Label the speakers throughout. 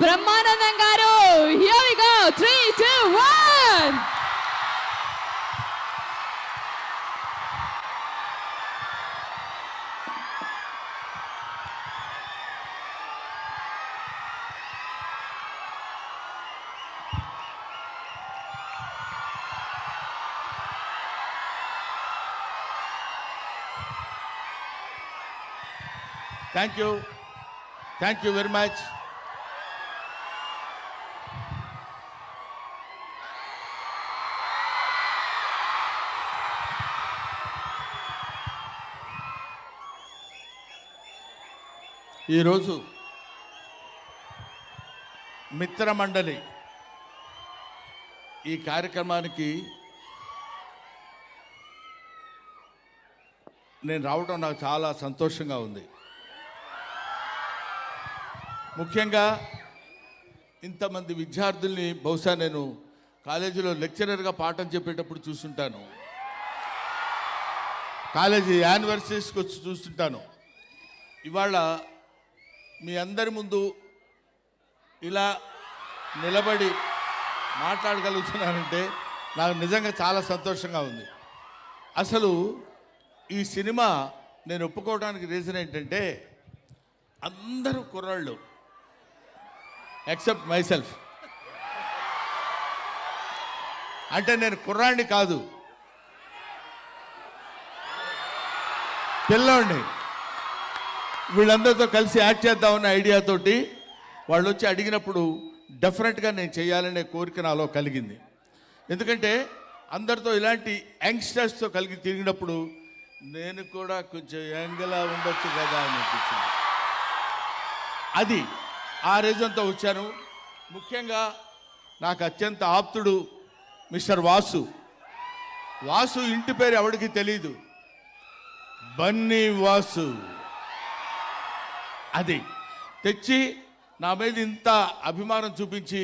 Speaker 1: బ్రహ్మానందం గారు. Here we go. 3, 2, 1.
Speaker 2: Thank you very much. ఈరోజు మిత్రమండలి ఈ కార్యక్రమానికి నేను రావడం నాకు చాలా సంతోషంగా ఉంది. ముఖ్యంగా ఇంతమంది విద్యార్థుల్ని బహుశా నేను కాలేజీలో లెక్చరర్గా పాఠం చెప్పేటప్పుడు చూస్తుంటాను, కాలేజీ యానివర్సరీస్కి వచ్చి చూస్తుంటాను. ఇవాళ మీ అందరి ముందు ఇలా నిలబడి మాట్లాడగలుగుతున్నానంటే నాకు నిజంగా చాలా సంతోషంగా ఉంది. అసలు ఈ సినిమా నేను ఒప్పుకోవడానికి రీజన్ ఏంటంటే అందరూ కుర్రాళ్ళు ఎక్సెప్ట్ మై సెల్ఫ్. అంటే నేను కుర్రాడిని కాదు, పిల్లోడిని. వీళ్ళందరితో కలిసి యాక్ట్ చేద్దామన్న ఐడియాతోటి వాళ్ళు వచ్చి అడిగినప్పుడు డెఫినెట్గా నేను చేయాలనే కోరిక నాలో కలిగింది. ఎందుకంటే అందరితో ఇలాంటి యంగ్స్టర్స్తో కలిగి తిరిగినప్పుడు నేను కూడా కొంచెం యంగ్లా ఉండొచ్చు కదా అని అనిపించింది. అది ఆ రీజన్తో వచ్చాను. ముఖ్యంగా నాకు అత్యంత ఆప్తుడు మిస్టర్ వాసు. వాసు ఇంటి పేరు ఎవరికి తెలీదు, బన్నీ వాసు. అది తెచ్చి నా మీద ఇంత అభిమానం చూపించి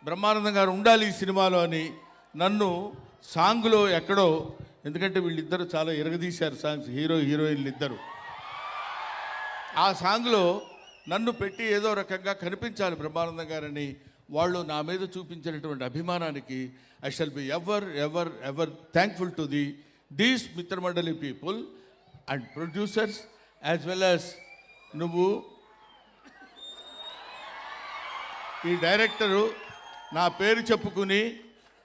Speaker 2: బ్రహ్మానందం గారు ఉండాలి ఈ సినిమాలో అని నన్ను సాంగ్లో ఎక్కడో, ఎందుకంటే వీళ్ళిద్దరూ చాలా ఎరగదీశారు సాంగ్స్, హీరో హీరోయిన్లు ఇద్దరు. ఆ సాంగ్లో నన్ను పెట్టి ఏదో రకంగా కనిపించాలి బ్రహ్మానందం గారని వాళ్ళు నా మీద చూపించినటువంటి అభిమానానికి I shall be ever ever ever thankful to these Mitramandali people and producers as well as నువ్వు. ఈ డైరెక్టరు నా పేరు చెప్పుకుని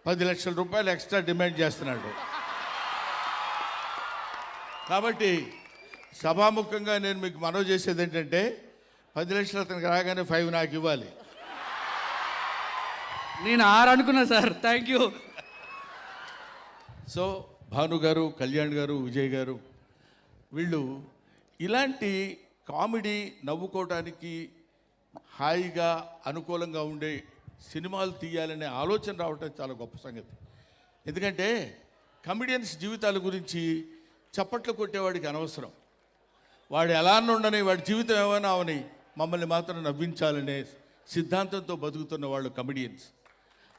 Speaker 2: 10 లక్షల రూపాయలు ఎక్స్ట్రా డిమాండ్ చేస్తున్నాడు. కాబట్టి సభాముఖంగా నేను మీకు మనవి చేసేది ఏంటంటే 10 లక్షలు అతనికి రాగానే 5 నాకు ఇవ్వాలి.
Speaker 3: నేను 6 అనుకున్నా sir. Thank you.
Speaker 2: So Bhanu గారు, కళ్యాణ్ గారు, విజయ్ గారు వీళ్ళు ఇలాంటి కామెడీ నవ్వుకోవటానికి హాయిగా అనుకూలంగా ఉండే సినిమాలు తీయాలనే ఆలోచన రావటం చాలా గొప్ప సంగతి. ఎందుకంటే కమెడియన్స్ జీవితాల గురించి చప్పట్లు కొట్టేవాడికి అనవసరం. వాడు ఎలా ఉండని, వాడి జీవితం ఏమైనా అవని, మమ్మల్ని మాత్రం నవ్వించాలనే సిద్ధాంతంతో బతుకుతున్న వాళ్ళు కమెడియన్స్.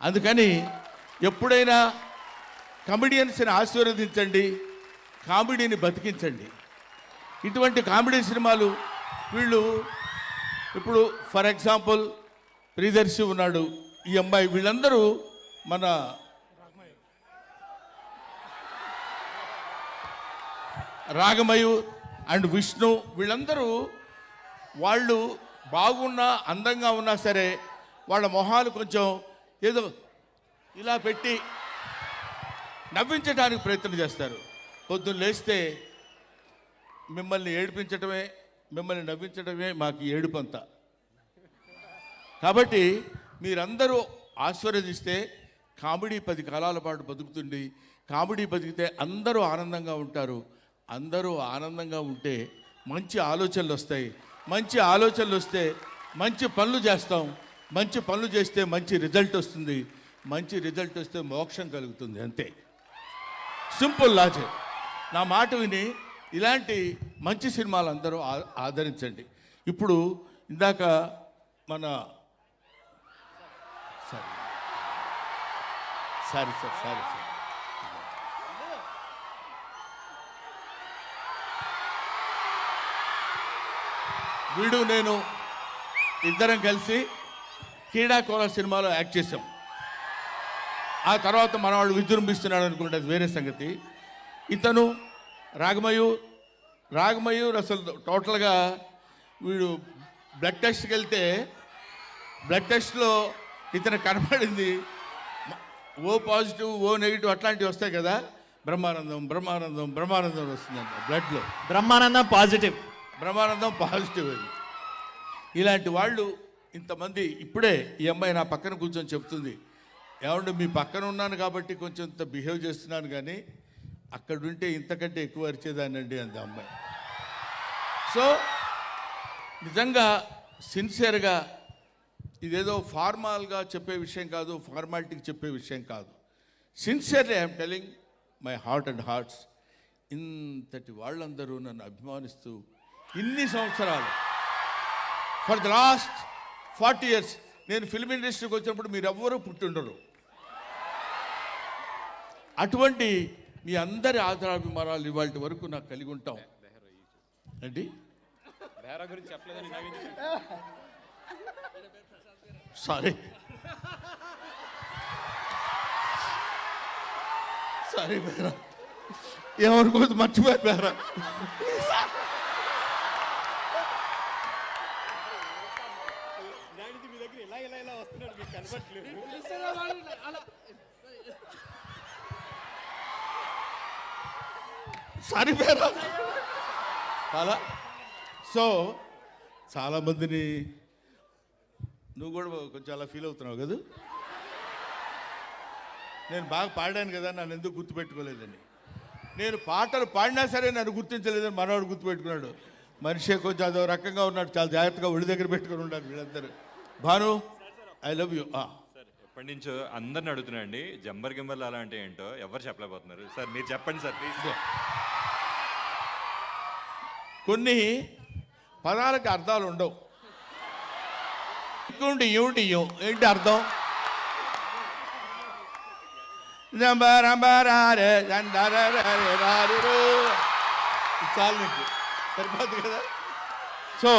Speaker 2: అందుకని ఎప్పుడైనా కమెడియన్స్ని ఆశీర్వదించండి, కామెడీని బతికించండి. ఇటువంటి కామెడీ సినిమాలు వీళ్ళు ఇప్పుడు ఫర్ ఎగ్జాంపుల్ ప్రియదర్శి ఉన్నాడు, ఈ అమ్మాయి, వీళ్ళందరూ మన రాగమయూర్ అండ్ విష్ణు, వీళ్ళందరూ వాళ్ళు బాగున్నా అందంగా ఉన్నా సరే వాళ్ళ మొహాలు కొంచెం ఏదో ఇలా పెట్టి నవ్వించడానికి ప్రయత్నం చేస్తారు. పొద్దున్న లేస్తే మిమ్మల్ని ఏడిపించడమే, మిమ్మల్ని నవ్వించడమే మాకు ఏడుపంతా. కాబట్టి మీరందరూ ఆశీర్వదిస్తే కామెడీ 10 కాలాల పాటు బతుకుతుంది. కామెడీ బతికితే అందరూ ఆనందంగా ఉంటారు. అందరూ ఆనందంగా ఉంటే మంచి ఆలోచనలు వస్తాయి. మంచి ఆలోచనలు వస్తే మంచి పనులు చేస్తాం. మంచి పనులు చేస్తే మంచి రిజల్ట్ వస్తుంది. మంచి రిజల్ట్ వస్తే మోక్షం కలుగుతుంది. అంతే, సింపుల్ లాజిక్. నా మాట విని ఇలాంటి మంచి సినిమాలు అందరూ ఆదరించండి. ఇప్పుడు ఇందాక మన సారీ సార్ వీడు నేను ఇద్దరం కలిసి క్రీడాకోళ సినిమాలో యాక్ట్ చేసాం. ఆ తర్వాత మనవాడు విజృంభిస్తున్నాడు అనుకుంటే అది వేరే సంగతి. ఇతను రాగమయూర్ అసలు టోటల్గా వీడు బ్లడ్ టెస్ట్కి వెళ్తే బ్లడ్ టెస్ట్లో ఇతను కనపడింది ఓ పాజిటివ్ ఓ నెగిటివ్ అట్లాంటివి వస్తాయి కదా, బ్రహ్మానందం వస్తుందంట బ్లడ్లో.
Speaker 4: బ్రహ్మానందం పాజిటివ్
Speaker 2: అది. ఇలాంటి వాళ్ళు ఇంతమంది. ఇప్పుడే ఈ అమ్మాయి నా పక్కన కూర్చొని చెప్తుంది, ఏమంటే మీ పక్కన ఉన్నాను కాబట్టి కొంచెం ఇంత బిహేవ్ చేస్తున్నాను, కానీ అక్కడ ఉంటే ఇంతకంటే ఎక్కువ అరిచేదానండి అంది అమ్మాయి. సో నిజంగా సిన్సియర్గా ఇదేదో ఫార్మాల్గా చెప్పే విషయం కాదు, ఫార్మాలిటీకి చెప్పే విషయం కాదు. Sincerely I'm telling my heart and hearts. ఇంతటి వాళ్ళందరూ నన్ను అభిమానిస్తూ ఇన్ని సంవత్సరాలు, ఫర్ ద లాస్ట్ 40 years నేను ఫిల్మ్ ఇండస్ట్రీకి వచ్చినప్పుడు మీరెవ్వరూ పుట్టిండరు. అటువంటి మీ అందరి ఆదరాభిమానాలు ఇవాళ వరకు నాకు కలిగి ఉంటాం. ఏంటి సారీ బేరా, ఏమనుకోవద్దు, మర్చిపోయారు బేరా. సారీ బేరా. సో చాలామందిని నువ్వు కూడా కొంచెం అలా ఫీల్ అవుతున్నావు కదా, నేను బాగా పాడాను కదా నన్ను ఎందుకు గుర్తుపెట్టుకోలేదని. నేను పాటలు పాడినా సరే నన్ను గుర్తించలేదని మనవాడు గుర్తుపెట్టుకున్నాడు. మనిషి కొంచెం అదో రకంగా ఉన్నాడు, చాలా జాగ్రత్తగా ఒడి దగ్గర పెట్టుకుని ఉండాలి వీళ్ళందరూ. Bhanu, I love you.
Speaker 5: ఎప్పటి నుంచో అందరిని అడుగుతున్నాండి, జంబర్ గింబర్లు అలా అంటే ఏంటో ఎవరు చెప్పలేకపోతున్నారు. సార్ మీరు చెప్పండి సార్ ప్లీజ్.
Speaker 2: కొన్ని పదాలకు అర్థాలు ఉండవు. ఏంటి అర్థం? చాలు నీకు సరిపోద్ది కదా. సో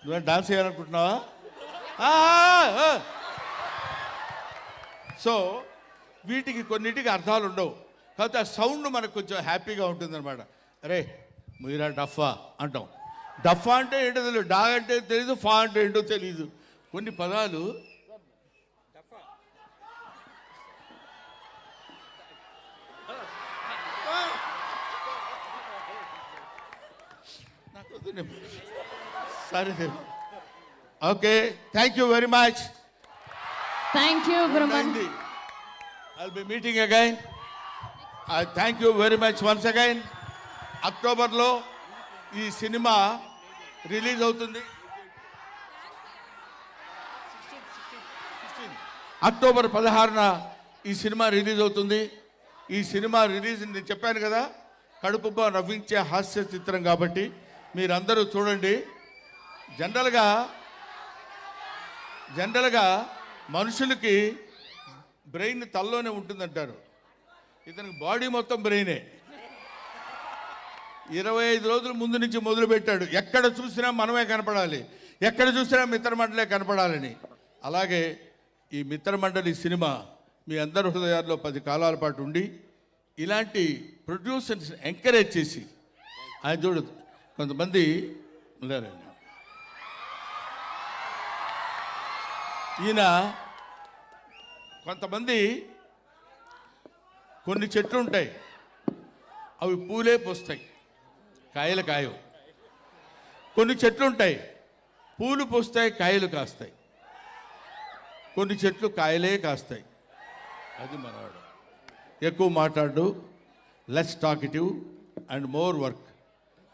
Speaker 2: నువ్వు డాన్స్ చేయాలనుకుంటున్నావా? సో వీటికి కొన్నిటికి అర్థాలు ఉండవు, కాకపోతే ఆ సౌండ్ మనకు కొంచెం హ్యాపీగా ఉంటుందన్నమాట. అరే మీరా డఫా అంటాం. డఫా అంటే ఏంటో తెలియదు, డా అంటే తెలీదు, ఫా అంటే ఏంటో తెలీదు. కొన్ని పదాలు సరే. Okay, thank you very much.
Speaker 1: Thank you Brahmanandam.
Speaker 2: I'll be meeting again. I thank you very much once again. అక్టోబర్లో ఈ సినిమా రిలీజ్ అవుతుంది. అక్టోబర్ 16న ఈ సినిమా రిలీజ్ అవుతుంది. ఈ సినిమా రిలీజ్ నేను చెప్పాను కదా, కడుపుబ్బా నవ్వించే హాస్య చిత్రం కాబట్టి మీరందరూ చూడండి. జనరల్గా మనుషులకి బ్రెయిన్ తల్లోనే ఉంటుందంటారు, ఇతనికి బాడీ మొత్తం బ్రెయినే. 25 రోజుల ముందు నుంచి మొదలుపెట్టాడు, ఎక్కడ చూసినా మనమే కనపడాలి, ఎక్కడ చూసినా మిత్రమండలే కనపడాలని. అలాగే ఈ మిత్రమండలి సినిమా మీ అందరి హృదయాల్లో 10 కాలాల పాటు ఉండి ఇలాంటి ప్రొడ్యూసర్స్ ఎంకరేజ్ చేసి, ఆయన చూడు కొంతమంది లేరండి, ఈయన కొంతమంది కొన్ని చెట్లు ఉంటాయి, అవి పూలే పోస్తాయి, కాయలు కాయవు. కొన్ని చెట్లు ఉంటాయి, పూలు పోస్తాయి, కాయలు కాస్తాయి. కొన్ని చెట్లు కాయలే కాస్తాయి. అది మనవాడు. ఎక్కువ మాట్లాడు, less talkative and more work.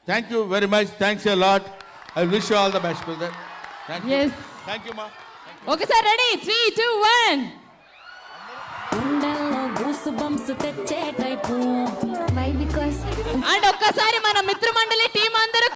Speaker 2: Thank you very much. Thanks a lot. I wish you all the best brother. Thank you. Thank you మా.
Speaker 1: ఒకసారి రెడీ, 3, 2, 1.
Speaker 6: గూస్ బంప్స్ తెచ్చే టైపు.
Speaker 1: అండ్ ఒక్కసారి మన మిత్రమండలి